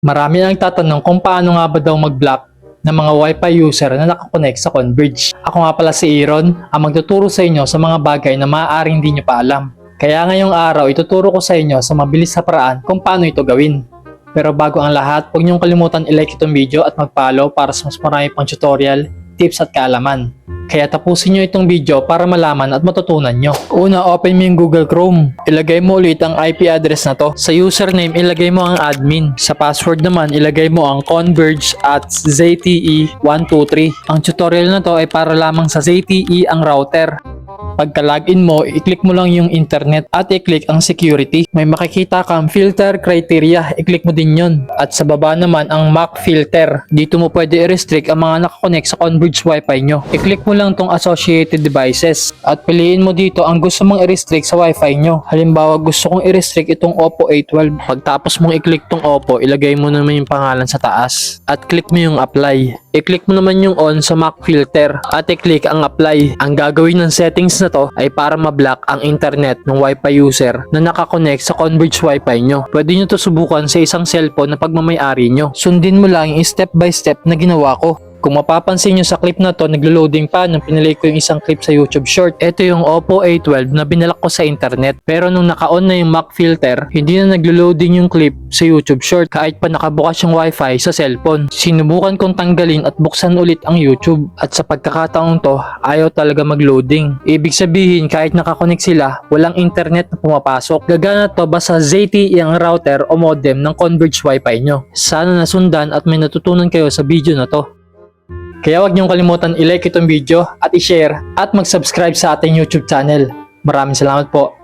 Marami ang tatanong kung paano nga ba daw mag-block ng mga Wi-Fi user na nakakonect sa Converge. Ako nga pala si Aaron, ang magtuturo sa inyo sa mga bagay na maaaring hindi nyo pa alam. Kaya ngayong araw, ituturo ko sa inyo sa mabilis na paraan kung paano ito gawin. Pero bago ang lahat, huwag niyong kalimutan i-like itong video at mag-follow para sa mas marami pang tutorial, tips at kaalaman. Kaya tapusin nyo itong video para malaman at matutunan nyo. Una, open mo yung Google Chrome. Ilagay mo ulit ang IP address na to. Sa username, ilagay mo ang admin. Sa password naman, ilagay mo ang converge@zte123. Ang tutorial na to ay para lamang sa ZTE ang router. Pagka-login mo, i-click mo lang yung internet at i-click ang security. May makikita kang filter criteria, i-click mo din yun. At sa baba naman ang MAC filter. Dito mo pwede i-restrict ang mga nakakonect sa Converge Wi-Fi nyo. I-click mo lang tong associated devices at piliin mo dito ang gusto mong i-restrict sa Wi-Fi nyo. Halimbawa, gusto kong i-restrict itong Oppo A12. Pagtapos mong i-click tong Oppo, ilagay mo naman yung pangalan sa taas at click mo yung apply. I-click mo naman yung on sa MAC filter at i-click ang apply. Ang gagawin ng settings na to ay para ma-block ang internet ng Wi-Fi user na nakakonect sa Converge Wi-Fi nyo. Pwede nyo to subukan sa isang cellphone na pagmamay-ari nyo. Sundin mo lang yung step by step na ginawa ko. Kung mapapansin nyo sa clip na to, naglo-loading pa nung pinilay ko yung isang clip sa YouTube Short. Ito yung Oppo A12 na binalak ko sa internet. Pero nung naka-on na yung MAC filter, hindi na naglo-loading yung clip sa YouTube Short kahit pa nakabukas yung Wi-Fi sa cellphone. Sinubukan kong tanggalin at buksan ulit ang YouTube. At sa pagkakataon to, ayaw talaga mag-loading. Ibig sabihin, kahit nakakonect sila, walang internet na pumapasok. Gagana to basta ZTE ang router o modem ng Converge Wi-Fi nyo. Sana nasundan at may natutunan kayo sa video na to. Kaya huwag niyong kalimutan i-like itong video at i-share at mag-subscribe sa ating YouTube channel. Maraming salamat po.